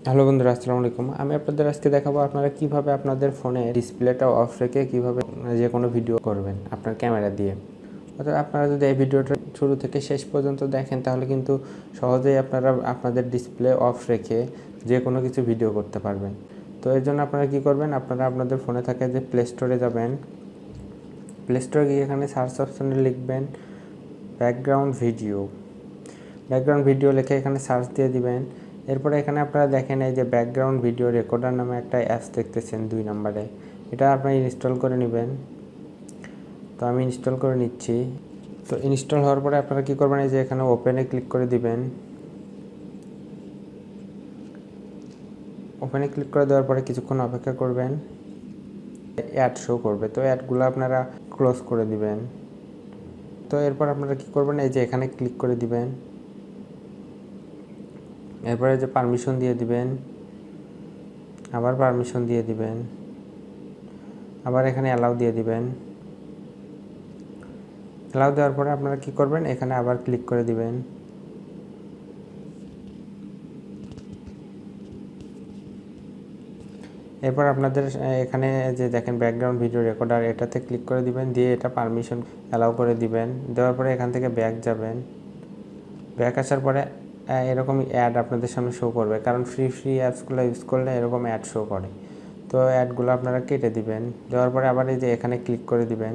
Hello বন্ধুরা, আসসালামু আলাইকুম। আমি আপনাদের আজকে দেখাবো আপনারা কিভাবে আপনাদের ফোনে ডিসপ্লেটা অফ রেখে কিভাবে যে কোনো ভিডিও করবেন আপনার ক্যামেরা দিয়ে। অর্থাৎ আপনারা যদি এই ভিডিওটা শুরু থেকে শেষ পর্যন্ত দেখেন তাহলে কিন্তু সহজেই আপনারা আপনাদের ডিসপ্লে অফ রেখে যে কোনো কিছু ভিডিও করতে পারবেন। তো এর জন্য আপনারা কী করবেন, আপনারা আপনাদের ফোনে থাকে যে প্লে স্টোরে যাবেন। প্লে স্টোরে গিয়ে এখানে সার্চ অপশনে লিখবেন ব্যাকগ্রাউন্ড ভিডিও লিখে এখানে সার্চ দিয়ে দিবেন। এরপরে এখানে আপনারা দেখেন এই যে ব্যাকগ্রাউন্ড ভিডিও রেকর্ডার নামে একটা অ্যাপস দেখতেছেন 2 নম্বরে, এটা আপনারা ইনস্টল করে নেবেন। তো আমি ইনস্টল করে নিচ্ছি। তো ইনস্টল হওয়ার পরে আপনারা কী করবেন, এই যে এখানে ওপেনে ক্লিক করে দিবেন। ওপেনে ক্লিক করে দেওয়ার পরে কিছুক্ষণ অপেক্ষা করবেন, অ্যাড শো করবে। তো অ্যাডগুলো আপনারা ক্লোজ করে দিবেন। তো এরপর আপনারা কী করবেন, এই যে এখানে ক্লিক করে দিবেন। এরপরে যে পারমিশন দিয়ে দিবেন, আবার পারমিশন দিয়ে দিবেন, আবার এখানে অ্যালাউ দিয়ে দিবেন। অ্যালাউ দেওয়ার পরে আপনারা কী করবেন, এখানে আবার ক্লিক করে দিবেন। এরপর আপনাদের এখানে যে দেখেন ব্যাকগ্রাউন্ড ভিডিও রেকর্ডার, এটাতে ক্লিক করে দিবেন, দিয়ে এটা পারমিশন অ্যালাউ করে দিবেন। দেওয়ার পরে এখান থেকে ব্যাক যাবেন। ব্যাক আসার পরে এরকম অ্যাড আপনাদের সামনে শো করবে, কারণ ফ্রি অ্যাপসগুলো ইউজ করলে এরকম অ্যাড শো করে। তো অ্যাডগুলো আপনারা কেটে দিবেন। দেওয়ার পরে আবার এই যে এখানে ক্লিক করে দিবেন।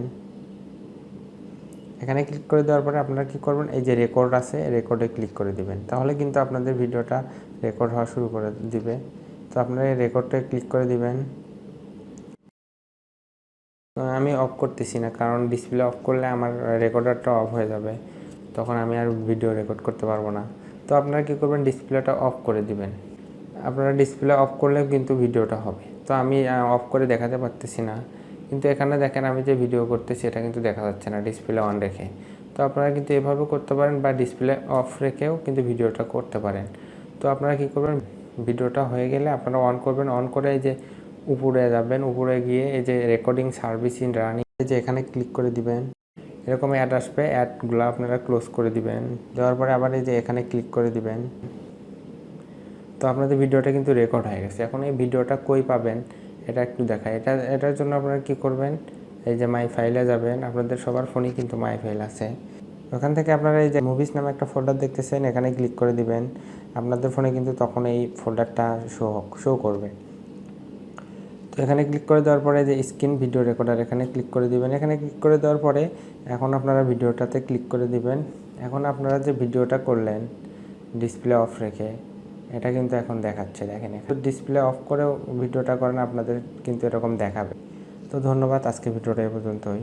এখানে ক্লিক করে দেওয়ার পরে আপনারা কী করবেন, এই যে রেকর্ড আছে, রেকর্ডে ক্লিক করে দিবেন। তাহলে কিন্তু আপনাদের ভিডিওটা রেকর্ড হওয়া শুরু করে দিবে। তো আপনারা এই রেকর্ডে ক্লিক করে দিবেন। আমি অফ করতেছি না, কারণ ডিসপ্লে অফ করলে আমার রেকর্ডারটা অফ হয়ে যাবে, তখন আমি আর ভিডিও রেকর্ড করতে পারবো না। তো আপনারা কী করবেন, ডিসপ্লেটা অফ করে দিবেন। আপনারা ডিসপ্লে অফ করলেও কিন্তু ভিডিওটা হবে। তো আমি অফ করে দেখাতে পারতেছি না, কিন্তু এখানে দেখেন আমি যে ভিডিও করতেছি এটা কিন্তু দেখা যাচ্ছে না ডিসপ্লে অন রেখে। তো আপনারা কিন্তু এভাবে করতে পারেন, বা ডিসপ্লে অফ রেখেও কিন্তু ভিডিওটা করতে পারেন। তো আপনারা কী করবেন, ভিডিওটা হয়ে গেলে আপনারা অন করবেন। অন করে এই যে উপরে যাবেন, উপরে গিয়ে এই যে রেকর্ডিং সার্ভিস ইন রানিং, এই যে এখানে ক্লিক করে দিবেন। এরকম অ্যাড আসবে, অ্যাডগুলো আপনারা ক্লোজ করে দিবেন। দেওয়ার পরে আবার এই যে এখানে ক্লিক করে দিবেন। তো আপনাদের ভিডিওটা কিন্তু রেকর্ড হয়ে গেছে। এখন এই ভিডিওটা কই পাবেন এটা একটু দেখাই। এটার জন্য আপনারা কী করবেন, এই যে মাই ফাইলে যাবেন। আপনাদের সবার ফোনেই কিন্তু মাই ফাইল আছে। ওখান থেকে আপনারা এই যে মুভিস নামে একটা ফোল্ডার দেখতেছেন, এখানে ক্লিক করে দিবেন। আপনাদের ফোনে কিন্তু তখন এই ফোল্ডারটা শো করবে। তো এখানে ক্লিক করে দেওয়ার পরে যে স্ক্রিন ভিডিও রেকর্ডার, এখানে ক্লিক করে দিবেন। এখানে ক্লিক করে দেওয়ার পরে এখন আপনারা ভিডিওটাতে ক্লিক করে দিবেন। এখন আপনারা যে ভিডিওটা করলেন ডিসপ্লে অফ রেখে, এটা কিন্তু এখন দেখাচ্ছে, দেখেন এখন ডিসপ্লে অফ করেও ভিডিওটা করেন আপনাদের কিন্তু এরকম দেখাবে। তো ধন্যবাদ, আজকে ভিডিওটা এ পর্যন্তই।